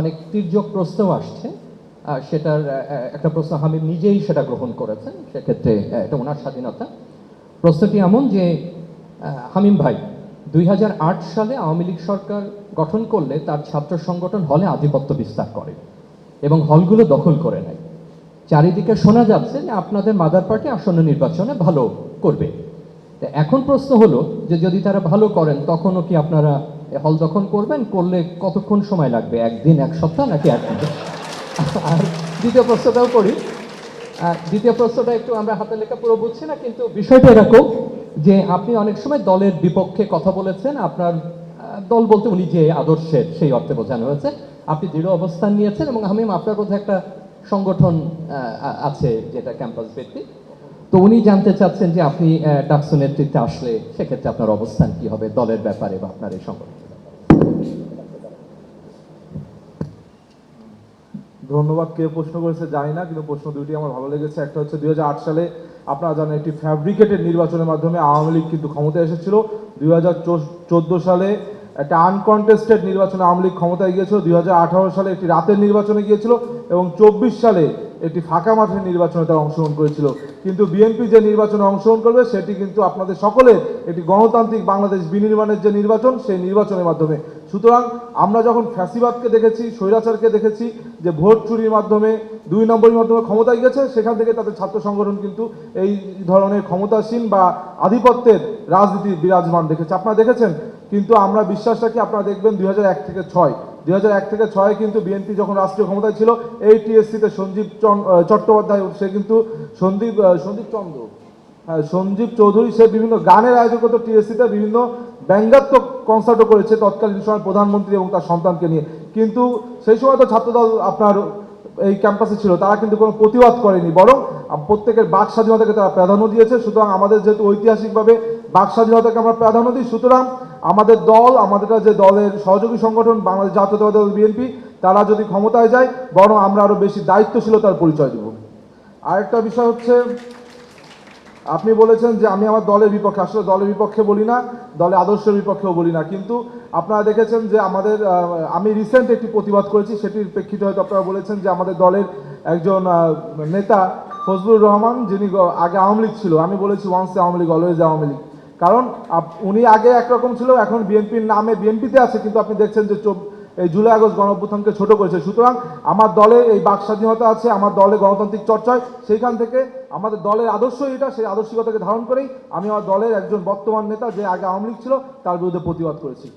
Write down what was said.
অনেক তির্যক প্রশ্নও আসছে। সেটার একটা প্রশ্ন হামিদ নিজেই সেটা গ্রহণ করেছেন, সেক্ষেত্রে এটা ওনার স্বাধীনতা। প্রশ্নটি এমন যে হামিম ভাই 2008 সালে আওয়ামী লীগ সরকার গঠন করলে তার ছাত্র সংগঠন হলে আধিপত্য বিস্তার করে এবং হলগুলো দখল করে নেয়। চারিদিকে শোনা যাচ্ছে যে আপনাদের মাদার পার্টি আসন্ন নির্বাচনে ভালো করবে। এখন প্রশ্ন হলো যে যদি তারা ভালো করেন তখনও কি আপনারা হল দখল করবেন? করলে কতক্ষণ সময় লাগবে, একদিন, এক সপ্তাহ, নাকি এক মাস? আর দ্বিতীয় প্রশ্নটাও করি। দ্বিতীয় প্রশ্নটা একটু আমরা হাতে লেখা পুরো বুঝছি না, কিন্তু বিষয়টা এরকম যে আপনি অনেক সময় দলের বিপক্ষে কথা বলেছেন। আপনার দল বলতে উনি যে আদর্শের সেই অর্থে বোঝানো হয়েছে। আপনি দৃঢ় অবস্থান নিয়েছেন এবং আমি আপনার বোধহয় একটা সংগঠন আছে যেটা ক্যাম্পাস ভিত্তিক। তো উনি জানতে চাচ্ছেন যে আপনি ডাকসু নেতৃত্বে আসলে সেক্ষেত্রে আপনার অবস্থান কি হবে দলের ব্যাপারে বা আপনার এই সংগঠন। ধন্যবাদ। কে প্রশ্ন করেছে জানি না, কিন্তু প্রশ্ন দুইটি আমার ভালো লেগেছে। একটা হচ্ছে 2008 সালে আপনারা জানেন একটি ফ্যাব্রিকেটেড নির্বাচনের মাধ্যমে আওয়ামী লীগ কিন্তু ক্ষমতায় এসেছিল। 2014 সালে একটা আনকন্টেস্টেড নির্বাচনে আওয়ামী লীগ ক্ষমতায় গিয়েছিল। 2018 সালে একটি রাতের নির্বাচনে গিয়েছিল এবং 24 সালে একটি ফাঁকা মাঠের নির্বাচনে তারা অংশগ্রহণ করেছিল। কিন্তু বিএনপি যে নির্বাচনে অংশগ্রহণ করবে সেটি কিন্তু আপনাদের সকলের একটি গণতান্ত্রিক বাংলাদেশ বিনির্মাণের যে নির্বাচন, সেই নির্বাচনের মাধ্যমে। সুতরাং আমরা যখন ফ্যাসিবাদকে দেখেছি, স্বৈরাচারকে দেখেছি যে ভোট চুরির মাধ্যমে, 2 নম্বরের মাধ্যমে ক্ষমতায় গেছে, সেখান থেকে তাদের ছাত্র সংগঠন কিন্তু এই ধরনের ক্ষমতাসীন বা আধিপত্যের রাজনীতি বিরাজমান দেখেছে, আপনারা দেখেছেন। কিন্তু আমরা বিশ্বাস রাখি, আপনারা দেখবেন 2001 থেকে 6 কিন্তু বিএনপি যখন রাষ্ট্রীয় ক্ষমতায় ছিল, এই টিএসসিতে চট্টোপাধ্যায়, সে কিন্তু সঞ্জীব চৌধুরী, সে বিভিন্ন গানের আয়োজন করতো টিএসসিতে, বিভিন্ন ব্যঙ্গাত্মক কনসার্টও করেছে তৎকালীন সময় প্রধানমন্ত্রী এবং তার সন্তানকে নিয়ে। কিন্তু সেই সময় তো ছাত্রদল আপনার এই ক্যাম্পাসে ছিল, তারা কিন্তু কোনো প্রতিবাদ করেনি, বরং প্রত্যেকের বাক স্বাধীনতাকে তারা প্রাধান্য দিয়েছে। সুতরাং আমাদের যেহেতু ঐতিহাসিকভাবে বাক স্বাধীনতাকে আমরা প্রাধান্য দিই, সুতরাং আমাদের দল, আমাদের যে দলের সহযোগী সংগঠন বাংলাদেশ জাতীয়তাবাদী দল বিএনপি, তারা যদি ক্ষমতায় যায়, বরং আমরা আরও বেশি দায়িত্বশীলতার পরিচয় দেব। আরেকটা বিষয় হচ্ছে, আপনি বলেছেন যে আমি আমার দলের বিপক্ষে। আসলে দলের বিপক্ষে বলি না, দলের আদর্শের বিপক্ষেও বলি না। কিন্তু আপনারা দেখেছেন যে আমি রিসেন্ট একটি প্রতিবাদ করেছি, সেটির প্রেক্ষিতে হয়তো আপনারা বলেছেন যে আমাদের দলের একজন নেতা ফজলুর রহমান, যিনি আগে আওয়ামী লীগ ছিল, আমি বলেছি ওয়ান্স আওয়ামী লীগ অলওয়েজ আওয়ামী লীগ। কারণ উনি আগে একরকম ছিল, এখন বিএনপির নামে বিএনপিতে আছে, কিন্তু আপনি দেখছেন যে এই জুলাই আগস্ট গণঅভ্যুত্থানকে ছোট করেছে। সুতরাং আমার দলে এই বাক স্বাধীনতা আছে, আমার দলে গণতান্ত্রিক চর্চায়, সেইখান থেকে আমাদের দলের আদর্শ এটা, সেই আদর্শিকতাকে ধারণ করেই আমি আমার দলের একজন বর্তমান নেতা, যে আগে আওয়ামী লীগ ছিল, তার বিরুদ্ধে প্রতিবাদ করেছি।